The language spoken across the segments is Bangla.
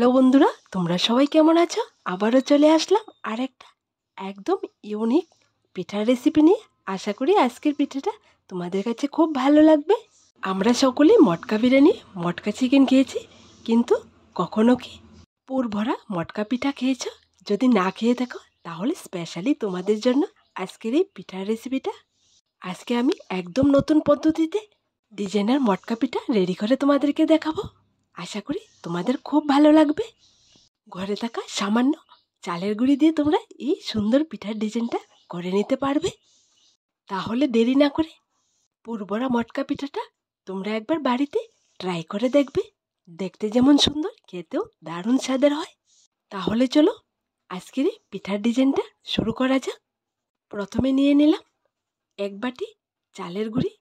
হ্যালো বন্ধুরা, তোমরা সবাই কেমন আছো? আবারও চলে আসলাম আর একটা একদম ইউনিক পিঠার রেসিপি নিয়ে। আশা করি আজকের পিঠাটা তোমাদের কাছে খুব ভালো লাগবে। আমরা সকলেই মটকা বিরিয়ানি, মটকা চিকেন খেয়েছি, কিন্তু কখনো কি পুর ভরা মটকা পিঠা খেয়েছো? যদি না খেয়ে থাকো তাহলে স্পেশালি তোমাদের জন্য আজকের এই পিঠার রেসিপিটা। আজকে আমি একদম নতুন পদ্ধতিতে ডিজাইনার মটকা পিঠা রেডি করে তোমাদেরকে দেখাবো। আশা করি তোমাদের খুব ভালো লাগবে। ঘরে থাকা সামান্য চালের গুঁড়ি দিয়ে তোমরা এই সুন্দর পিঠার ডিজাইনটা করে নিতে পারবে। তাহলে দেরি না করে পুরবরা মটকা পিঠাটা তোমরা একবার বাড়িতে ট্রাই করে দেখবে। দেখতে যেমন সুন্দর, খেতেও দারুণ স্বাদের হয়। তাহলে চলো আজকের এই পিঠার ডিজাইনটা শুরু করা যাক। প্রথমে নিয়ে নিলাম এক বাটি চালের গুঁড়ি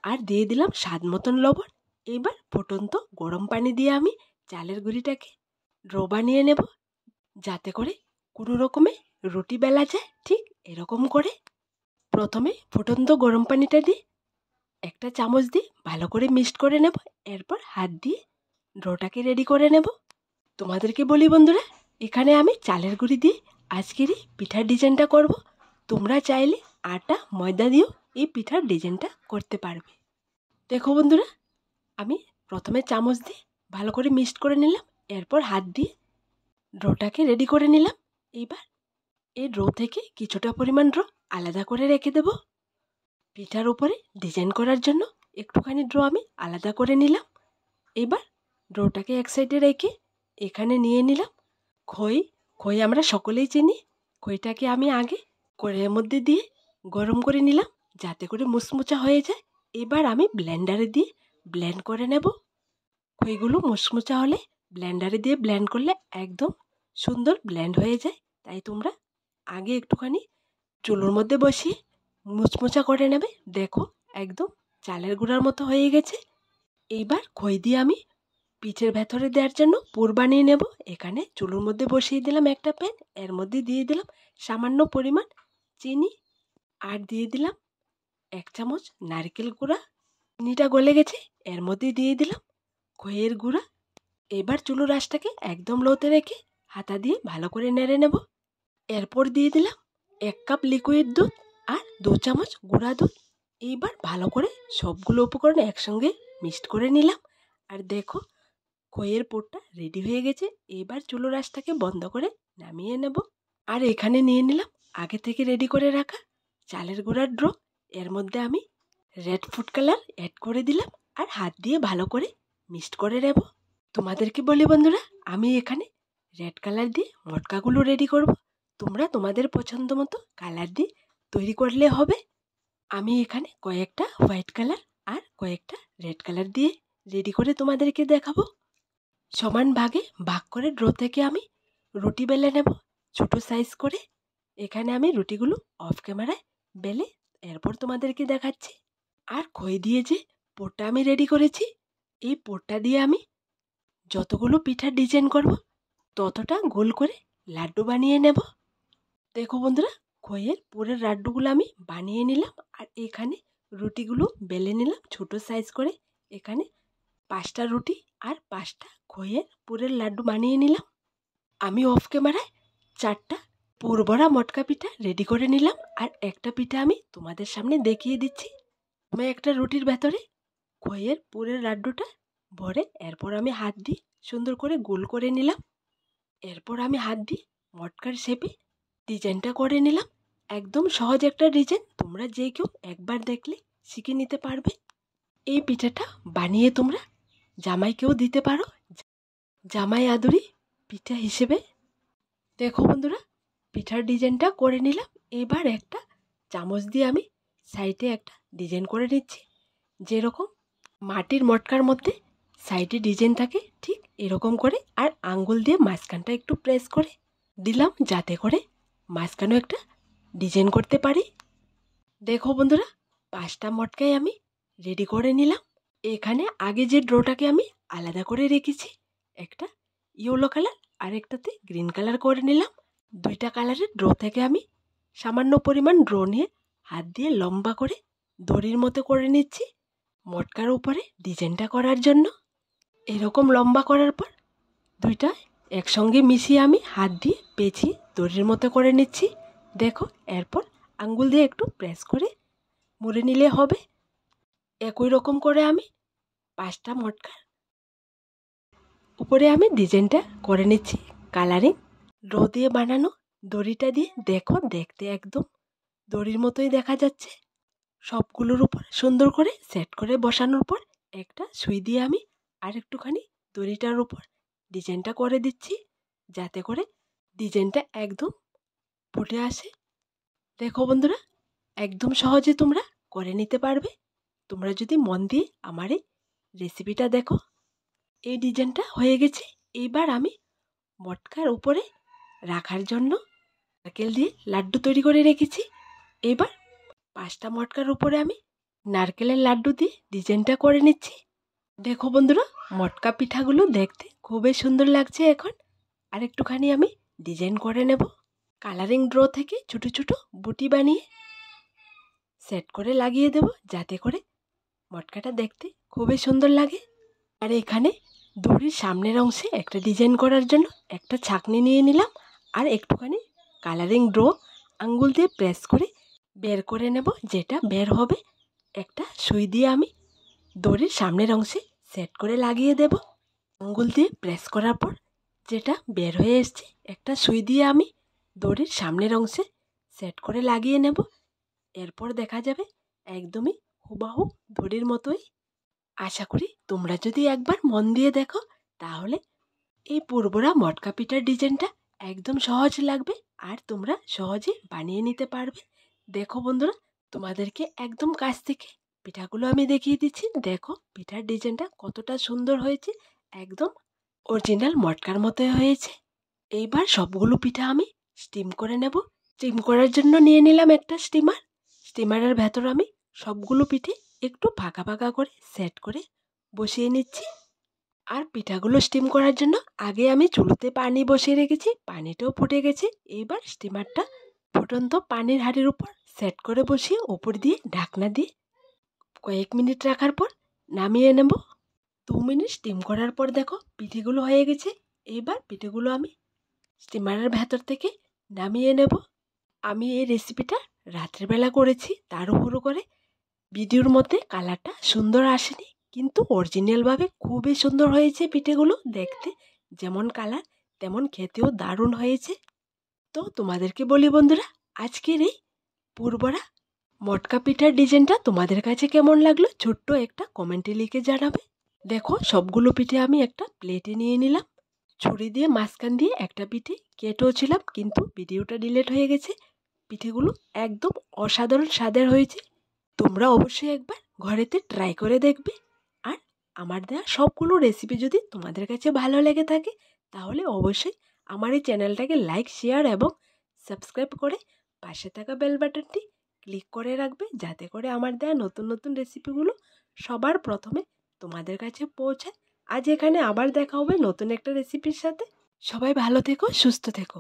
আর দিয়ে দিলাম স্বাদ মতন লবণ। এবার ফুটন্ত গরম পানি দিয়ে আমি চালের গুঁড়িটাকে ড্রো বানিয়ে নেব, যাতে করে কোনো রকমে রুটি বেলা যায়। ঠিক এরকম করে প্রথমে ফুটন্ত গরম পানিটা দিয়ে একটা চামচ দিয়ে ভালো করে মিক্সড করে নেব। এরপর হাত দিয়ে ড্রোটাকে রেডি করে নেব। তোমাদেরকে বলি বন্ধুরা, এখানে আমি চালের গুঁড়ি দিয়ে আজকের এই পিঠার ডিজাইনটা করব। তোমরা চাইলে আটা ময়দা দিয়েও এই পিঠার ডিজাইনটা করতে পারবে। দেখো বন্ধুরা, আমি প্রথমে চামচ দিয়ে ভালো করে মিক্সড করে নিলাম, এরপর হাত দিয়ে ড্রোটাকে রেডি করে নিলাম। এইবার এই ড্রো থেকে কিছুটা পরিমাণ ড্রো আলাদা করে রেখে দেব। পিঠার উপরে ডিজাইন করার জন্য একটুখানি ড্রো আমি আলাদা করে নিলাম। এবার ড্রোটাকে এক সাইডে রেখে এখানে নিয়ে নিলাম খই। খই আমরা সকলেই চিনি। খইটাকে আমি আগে কড়াইয়ের মধ্যে দিয়ে গরম করে নিলাম, যাতে করে মুচমুচা হয়ে যায়। এবার আমি ব্লেন্ডারে দিয়ে ব্লেন্ড করে নেব। খইগুলো মুচমুচা হলে ব্লেন্ডারে দিয়ে ব্লেন্ড করলে একদম সুন্দর ব্লেন্ড হয়ে যায়। তাই তোমরা আগে একটুখানি চুলোর মধ্যে বসিয়ে মুচমুচা করে নেবে। দেখো একদম চালের গুঁড়ার মতো হয়ে গেছে। এইবার খই দিয়ে আমি পিঠের ভেতরে দেওয়ার জন্য পুর বানিয়ে নেব। এখানে চুলোর মধ্যে বসিয়ে দিলাম একটা প্যান, এর মধ্যে দিয়ে দিলাম সামান্য পরিমাণ চিনি আর দিয়ে দিলাম এক চামচ নারকেল গুঁড়া। চিনিটা গলে গেছে, এর মধ্যে দিয়ে দিলাম খইয়ের গুঁড়া। এবার চুলোর আঁচটাকে একদম লোতে রেখে হাতা দিয়ে ভালো করে নেড়ে নেব। এরপর দিয়ে দিলাম 1 কাপ লিকুইড দুধ আর 2 চামচ গুঁড়া দুধ। এইবার ভালো করে সবগুলো উপকরণ একসঙ্গে মিক্সড করে নিলাম। আর দেখো খইয়ের পুরটা রেডি হয়ে গেছে। এবার চুলোর আঁচটাকে বন্ধ করে নামিয়ে নেব। আর এখানে নিয়ে নিলাম আগে থেকে রেডি করে রাখা চালের গুঁড়ার ড্রো। এর মধ্যে আমি রেড ফুড কালার অ্যাড করে দিলাম আর হাত দিয়ে ভালো করে মিক্সড করে নেব। তোমাদেরকে বলি বন্ধুরা, আমি এখানে রেড কালার দিয়ে মটকাগুলো রেডি করব। তোমরা তোমাদের পছন্দ মতো কালার দিয়ে তৈরি করলে হবে। আমি এখানে কয়েকটা হোয়াইট কালার আর কয়েকটা রেড কালার দিয়ে রেডি করে তোমাদেরকে দেখাবো। সমান ভাগে ভাগ করে ড্রো থেকে আমি রুটি বেলে নেব ছোট সাইজ করে। এখানে আমি রুটিগুলো অফ ক্যামেরায় বেলে এরপর তোমাদেরকে দেখাচ্ছি। আর খই দিয়ে যে পোরটা আমি রেডি করেছি, এই পোরটা দিয়ে আমি যতগুলো পিঠার ডিজাইন করব ততটা গোল করে লাড্ডু বানিয়ে নেব। দেখো বন্ধুরা, খইয়ের পুরের লাড্ডুগুলো আমি বানিয়ে নিলাম আর এখানে রুটিগুলো বেলে নিলাম ছোট সাইজ করে। এখানে 5টা রুটি আর 5টা খইয়ের পুরের লাড্ডু বানিয়ে নিলাম। আমি অফ ক্যামেরায় 4টা পুরভরা মটকা পিঠা রেডি করে নিলাম আর একটা পিঠা আমি তোমাদের সামনে দেখিয়ে দিচ্ছি। আমি একটা রুটির ভেতরে খইয়ের পুরের লাড্ডুটা ভরে এরপর আমি হাত দিয়ে সুন্দর করে গোল করে নিলাম। এরপর আমি হাত দিয়ে মটকার শেপে ডিজাইনটা করে নিলাম। একদম সহজ একটা ডিজাইন, তোমরা যে কেউ একবার দেখলে শিখে নিতে পারবে। এই পিঠাটা বানিয়ে তোমরা জামাইকেও দিতে পারো, জামাই আদুরি পিঠা হিসেবে। দেখো বন্ধুরা, পিঠার ডিজাইনটা করে নিলাম। এবার একটা চামচ দিয়ে আমি সাইডে একটা ডিজাইন করে নিচ্ছি। যেরকম মাটির মটকার মধ্যে সাইডে ডিজাইন থাকে ঠিক এরকম করে, আর আঙ্গুল দিয়ে মাঝখানটা একটু প্রেস করে দিলাম, যাতে করে মাঝখানেও একটা ডিজাইন করতে পারি। দেখো বন্ধুরা, 5টা মটকাই আমি রেডি করে নিলাম। এখানে আগে যে ড্রোটাকে আমি আলাদা করে রেখেছি, একটা ইয়েলো কালার আর একটাতে গ্রিন কালার করে নিলাম। 2টা কালারের ড্রো থেকে আমি সামান্য পরিমাণ ড্রো নিয়ে হাত দিয়ে লম্বা করে দড়ির মতো করে নিচ্ছি মটকার উপরে ডিজাইনটা করার জন্য। এরকম লম্বা করার পর দুইটা একসঙ্গে মিশিয়ে আমি হাত দিয়ে পেঁচিয়ে দড়ির মতো করে নিচ্ছি। দেখো, এরপর আঙ্গুল দিয়ে একটু প্রেস করে মুড়ে নিলে হবে। একই রকম করে আমি 5টা মটকার উপরে আমি ডিজাইনটা করে নিচ্ছি। কালারিং ড্র দিয়ে বানানো দড়িটা দিয়ে দেখো, দেখতে একদম দড়ির মতোই দেখা যাচ্ছে। সবগুলোর উপর সুন্দর করে সেট করে বসানোর পর একটা সুই দিয়ে আমি আর একটুখানি দড়িটার উপর ডিজাইনটা করে দিচ্ছি, যাতে করে ডিজাইনটা একদম ফুটে আসে। দেখো বন্ধুরা, একদম সহজে তোমরা করে নিতে পারবে তোমরা যদি মন দিয়ে আমার এই রেসিপিটা দেখো। এই ডিজাইনটা হয়ে গেছে। এইবার আমি মটকার উপরে রাখার জন্য নারকেল দিয়ে লাড্ডু তৈরি করে রেখেছি। এবার 5টা মটকার উপরে আমি নারকেলের লাড্ডু দিয়ে ডিজাইনটা করে নিচ্ছি। দেখো বন্ধুরা, মটকা পিঠাগুলো দেখতে খুবই সুন্দর লাগছে। এখন আর একটুখানি আমি ডিজাইন করে নেব। কালারিং ড্র থেকে ছোট ছোট বুটি বানিয়ে সেট করে লাগিয়ে দেব, যাতে করে মটকাটা দেখতে খুবই সুন্দর লাগে। আর এখানে দড়ির সামনের অংশে একটা ডিজাইন করার জন্য একটা ছাঁকনি নিয়ে নিলাম আর একটুখানি কালারিং ড্র আঙ্গুল দিয়ে প্রেস করে বের করে নেব। যেটা বের হবে একটা সুই দিয়ে আমি দড়ির সামনের অংশে সেট করে লাগিয়ে দেব। আঙ্গুল দিয়ে প্রেস করার পর যেটা বের হয়ে এসছে একটা সুই দিয়ে আমি দড়ির সামনের অংশে সেট করে লাগিয়ে নেব। এরপর দেখা যাবে একদমই হুবাহু দড়ির মতোই। আশা করি তোমরা যদি একবার মন দিয়ে দেখো তাহলে এই পুরবরা মটকা পিঠার ডিজাইনটা একদম সহজ লাগবে আর তোমরা সহজে বানিয়ে নিতে পারবে। দেখো বন্ধুরা, তোমাদেরকে একদম কাছ থেকে পিঠাগুলো আমি দেখিয়ে দিচ্ছি। দেখো পিঠার ডিজাইনটা কতটা সুন্দর হয়েছে, একদম অরিজিনাল মটকার মতো হয়েছে। এইবার সবগুলো পিঠা আমি স্টিম করে নেব। স্টিম করার জন্য নিয়ে নিলাম একটা স্টিমার। স্টিমারের ভেতর আমি সবগুলো পিঠে একটু ফাঁকা ফাঁকা করে সেট করে বসিয়ে নিচ্ছি। আর পিঠাগুলো স্টিম করার জন্য আগে আমি চুলোতে পানি বসিয়ে রেখেছি, পানিটাও ফুটে গেছে। এইবার স্টিমারটা ফুটন্ত পানির হাঁড়ির উপর সেট করে বসিয়ে উপর দিয়ে ঢাকনা দিয়ে কয়েক মিনিট রাখার পর নামিয়ে নেব। 2 মিনিট স্টিম করার পর দেখো পিঠেগুলো হয়ে গেছে। এইবার পিঠেগুলো আমি স্টিমারের ভেতর থেকে নামিয়ে নেব। আমি এই রেসিপিটা রাত্রেবেলা করেছি, তার উপরও করে ভিডিওর মধ্যে কালারটা সুন্দর আসেনি, কিন্তু অরিজিনালভাবে খুবই সুন্দর হয়েছে পিঠেগুলো। দেখতে যেমন কালার তেমন খেতেও দারুণ হয়েছে। তো তোমাদেরকে বলি বন্ধুরা, আজকের এই পুরবরা মটকা পিঠার ডিজাইনটা তোমাদের কাছে কেমন লাগলো ছোট্ট একটা কমেন্টে লিখে জানাবে। দেখো সবগুলো পিঠে আমি একটা প্লেটে নিয়ে নিলাম। ছুরি দিয়ে মাঝখান দিয়ে একটা পিঠে কেটেও ছিলাম, কিন্তু ভিডিওটা ডিলিট হয়ে গেছে। পিঠেগুলো একদম অসাধারণ স্বাদের হয়েছে। তোমরা অবশ্যই একবার ঘরেতে ট্রাই করে দেখবে। আর আমার দেওয়া সবগুলো রেসিপি যদি তোমাদের কাছে ভালো লেগে থাকে তাহলে অবশ্যই আমার এই চ্যানেলটাকে লাইক, শেয়ার এবং সাবস্ক্রাইব করে পাশে থাকা বেল বাটনটি ক্লিক করে রাখবে, যাতে করে আমার দেওয়া নতুন নতুন রেসিপিগুলো সবার প্রথমে তোমাদের কাছে পৌঁছায়। আজ এখানে আবার দেখা হবে নতুন একটা রেসিপির সাথে। সবাই ভালো থেকো, সুস্থ থেকো।